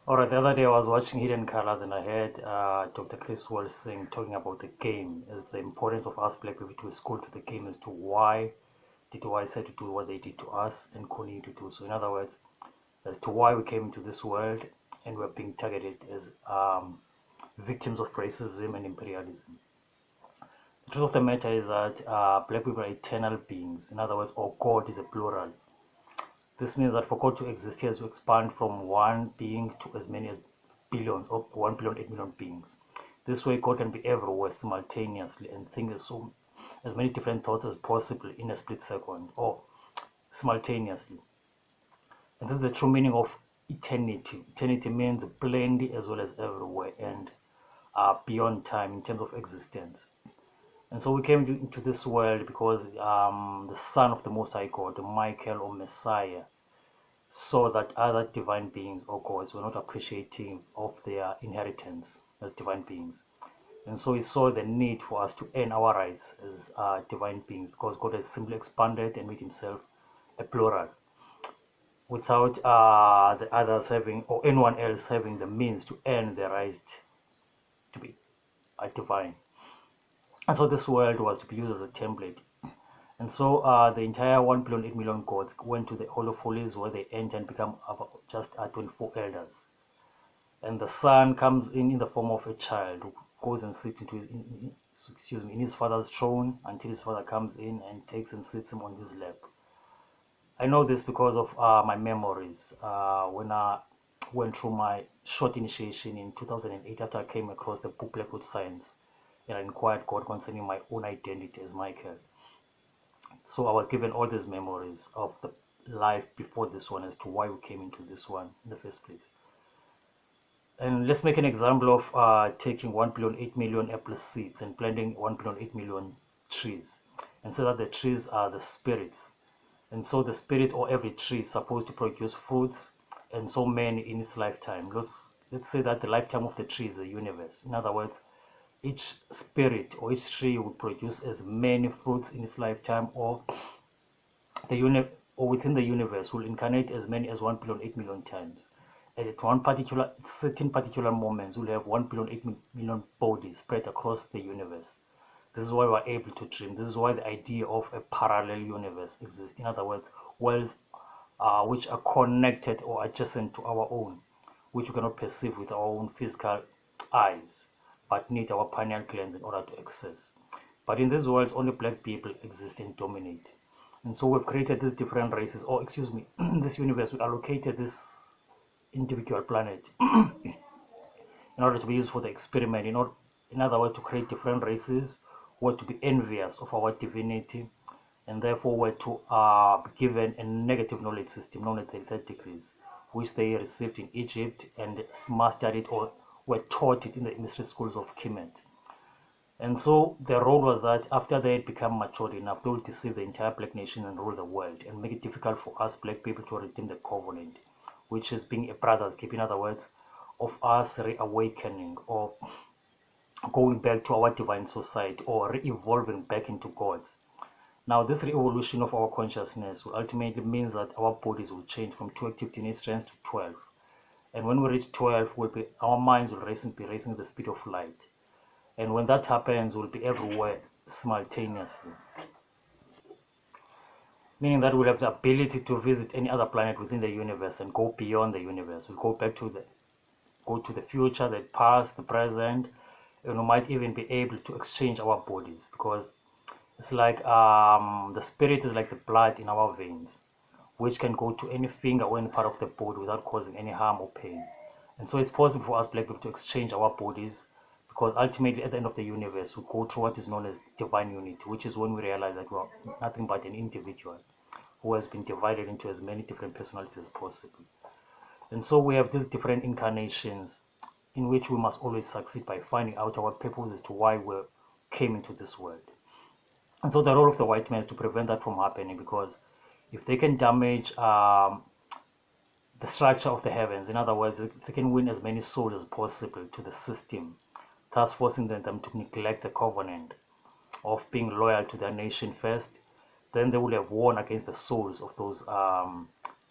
Alright, the other day I was watching Hidden Colors and I heard Dr. Chris Wells sing talking about the game as the importance of us black people to school to the game as to why did white decide to do what they did to us and continue to do so. In other words, as to why we came into this world and we're being targeted as victims of racism and imperialism. The truth of the matter is that black people are eternal beings. In other words, or God is a plural. This means that for God to exist, he has to expand from one being to as many as billions or 1,800,000,000 beings. This way, God can be everywhere simultaneously and think as many different thoughts as possible in a split second or simultaneously. And this is the true meaning of eternity. Eternity means plenty as well as everywhere and beyond time in terms of existence. And so we came into this world because the Son of the Most High God, Michael or Messiah, saw that other divine beings or gods were not appreciating of their inheritance as divine beings. And so he saw the need for us to earn our rights as divine beings because God has simply expanded and made himself a plural without the others having or anyone else having the means to earn the right to be divine. And so this world was to be used as a template. And so the entire 1,800,000 gods went to the Hall of Holies where they enter and become just 24 elders. And the son comes in the form of a child who goes and sits into in his father's throne until his father comes in and takes and sits him on his lap. I know this because of my memories when I went through my short initiation in 2008 after I came across the book Blackwood Science and I inquired God concerning my own identity as Michael. So I was given all these memories of the life before this one as to why we came into this one in the first place. And let's make an example of taking 1,800,000,000 apple seeds and planting 1,800,000,000 trees and say that the trees are the spirits. And so the spirit or every tree is supposed to produce fruits and so many in its lifetime. Let's say that the lifetime of the tree is the universe. In other words, each spirit or each tree will produce as many fruits in its lifetime or within the universe will incarnate as many as 1,800,000,000 times. At one certain particular moments, we'll have 1,800,000,000 bodies spread across the universe. This is why we're able to dream. This is why the idea of a parallel universe exists. In other words, worlds which are connected or adjacent to our own, which we cannot perceive with our own physical eyes, but need our pineal glands in order to access. But in these worlds, only black people exist and dominate. And so we've created these different races, or excuse me, in this universe, we allocated this individual planet in order to be used for the experiment, in other words, to create different races who were to be envious of our divinity and therefore were to be given a negative knowledge system known as the third degrees, which they received in Egypt and mastered it or were taught it in the mystery schools of Kemet. And so the role was that after they had become matured enough, they would deceive the entire black nation and rule the world and make it difficult for us black people to redeem the covenant, which is being a brother's keep, in other words, of us reawakening or going back to our divine society or re-evolving back into God's. Now, this re-evolution of our consciousness will ultimately means that our bodies will change from 2 active DNA strands to 12. And when we reach 12, our minds will be racing the speed of light. And when that happens, we'll be everywhere simultaneously. Meaning that we'll have the ability to visit any other planet within the universe and go beyond the universe. We'll go back to the future, the past, the present, and we might even be able to exchange our bodies because it's like the spirit is like the blood in our veins, which can go to any finger or any part of the body without causing any harm or pain. And so it's possible for us black people to exchange our bodies because ultimately at the end of the universe we go through what is known as divine unity, which is when we realize that we are nothing but an individual who has been divided into as many different personalities as possible. And so we have these different incarnations in which we must always succeed by finding out our purpose as to why we came into this world. And so the role of the white man is to prevent that from happening because if they can damage the structure of the heavens, in other words, they can win as many souls as possible to the system, thus forcing them to neglect the covenant of being loyal to their nation first, then they will have won against the souls of those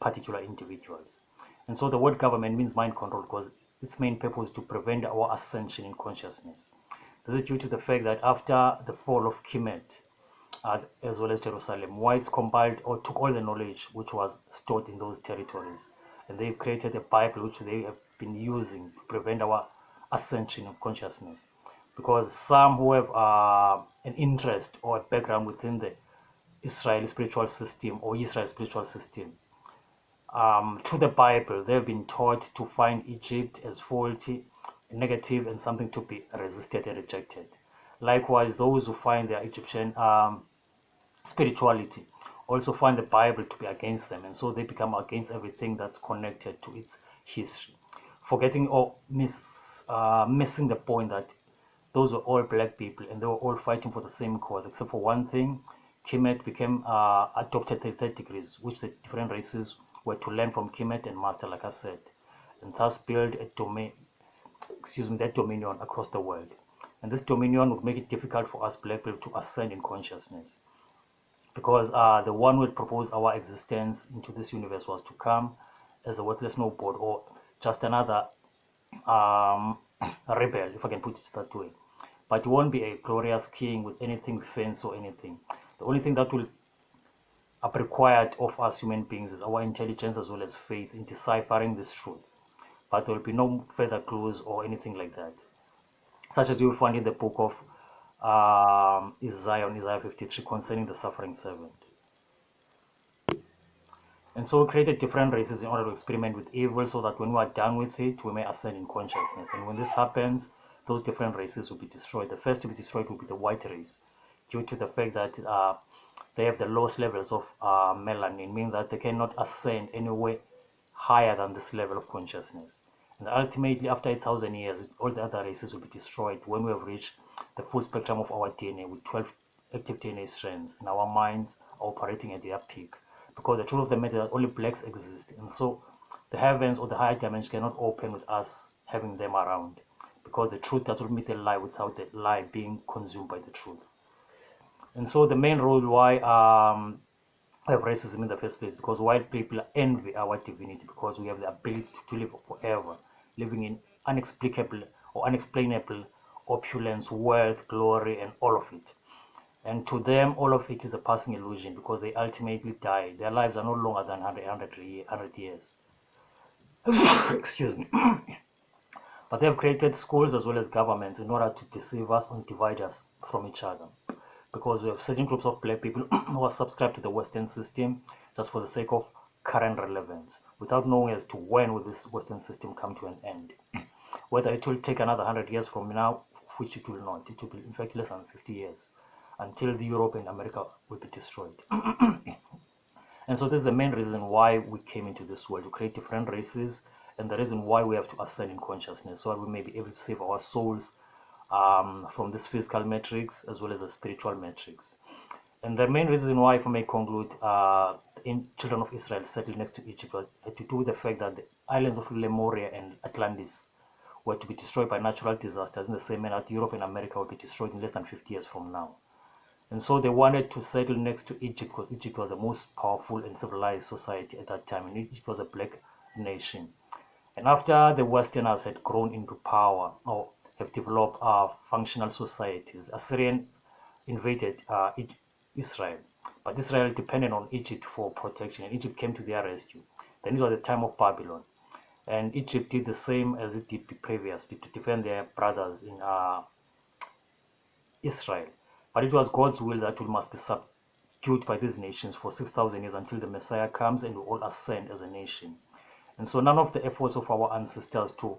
particular individuals. And so the word government means mind control because its main purpose is to prevent our ascension in consciousness. This is due to the fact that after the fall of Kemet, as well as Jerusalem, whites compiled or took all the knowledge which was stored in those territories, and they created a Bible which they have been using to prevent our ascension of consciousness. Because some who have an interest or a background within the Israeli spiritual system or Israel spiritual system, through the Bible, they've been taught to find Egypt as faulty, negative, and something to be resisted and rejected. Likewise, those who find their Egyptian spirituality also find the Bible to be against them, and so they become against everything that's connected to its history, forgetting or missing the point that those were all black people and they were all fighting for the same cause, except for one thing. Kemet became adopted 33 degrees, which the different races were to learn from Kemet and master, like I said, and thus build a domain, that dominion across the world. And this dominion would make it difficult for us black people to ascend in consciousness, because the one who had proposed our existence into this universe was to come as a worthless snowboard or just another rebel, if I can put it that way. But he won't be a glorious king with anything fancy or anything. The only thing that will be required of us human beings is our intelligence as well as faith in deciphering this truth. But there will be no further clues or anything like that, such as you will find in the book of Isaiah 53, concerning the suffering servant. And so we created different races in order to experiment with evil, so that when we are done with it, we may ascend in consciousness. And when this happens, those different races will be destroyed. The first to be destroyed will be the white race, due to the fact that they have the lowest levels of melanin, meaning that they cannot ascend anywhere higher than this level of consciousness. And ultimately, after 1,000 years, all the other races will be destroyed when we have reached the full spectrum of our DNA with 12 active DNA strands, and our minds are operating at their peak. Because the truth of the matter is that only blacks exist, and so the heavens or the higher dimension cannot open with us having them around, because the truth does not meet the lie without the lie being consumed by the truth. And so the main role why we have racism in the first place, because white people envy our divinity, because we have the ability to live forever, living in inexplicable or unexplainable opulence, wealth, glory, and all of it. And to them, all of it is a passing illusion, because they ultimately die. Their lives are no longer than 100 years. Excuse me. But they have created schools as well as governments in order to deceive us and divide us from each other. Because we have certain groups of black people who are subscribed to the Western system just for the sake of current relevance, without knowing as to when will this Western system come to an end. Whether it will take another 100 years from now, which it will not. It will be, in fact, less than 50 years, until the Europe and America will be destroyed. And so this is the main reason why we came into this world, to create different races, and the reason why we have to ascend in consciousness, so that we may be able to save our souls from this physical matrix as well as the spiritual matrix. And the main reason why, if I may conclude, children of Israel settled next to Egypt had to do with the fact that the islands of Lemuria and Atlantis were to be destroyed by natural disasters, in the same manner that Europe and America will be destroyed in less than 50 years from now. And so they wanted to settle next to Egypt, because Egypt was the most powerful and civilized society at that time, and Egypt was a black nation. And after the Westerners had grown into power, or have developed functional societies, the Assyrians invaded Israel. But Israel depended on Egypt for protection, and Egypt came to their rescue. Then it was the time of Babylon. And Egypt did the same as it did previously to defend their brothers in Israel. But it was God's will that we must be subdued by these nations for 6,000 years until the Messiah comes and we all ascend as a nation. And so none of the efforts of our ancestors to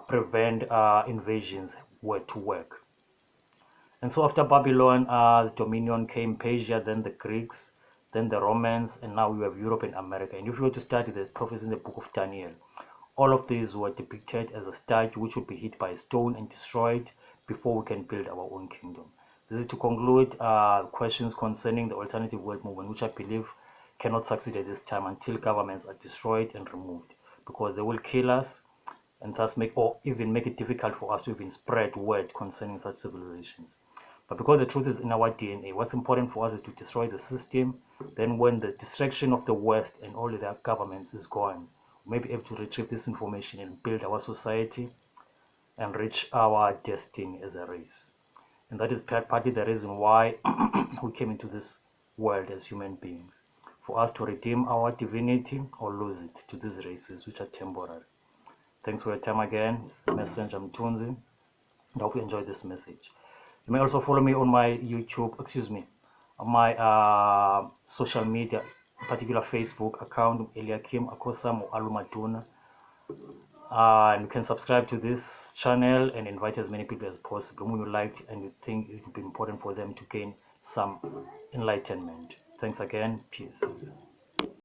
prevent invasions were to work. And so after Babylon's dominion came Persia, then the Greeks, then the Romans, and now we have Europe and America. And if you were to study the prophecies in the book of Daniel, all of these were depicted as a statue which would be hit by a stone and destroyed before we can build our own kingdom. This is to conclude questions concerning the alternative world movement, which I believe cannot succeed at this time until governments are destroyed and removed, because they will kill us and thus make, or even make it difficult for us to even spread word concerning such civilizations. But because the truth is in our DNA, what's important for us is to destroy the system. Then when the distraction of the West and all of their governments is gone, may be able to retrieve this information and build our society and reach our destiny as a race. And that is partly the reason why we came into this world as human beings, for us to redeem our divinity or lose it to these races which are temporary. Thanks for your time again. It's the messenger Mtunzi, and I hope you enjoyed this message. You may also follow me on my YouTube, on my social media, in particular Facebook account, Eliakim Akosam or Alumatuna. And you can subscribe to this channel and invite as many people as possible whom you liked and you think it would be important for them to gain some enlightenment. Thanks again. Peace.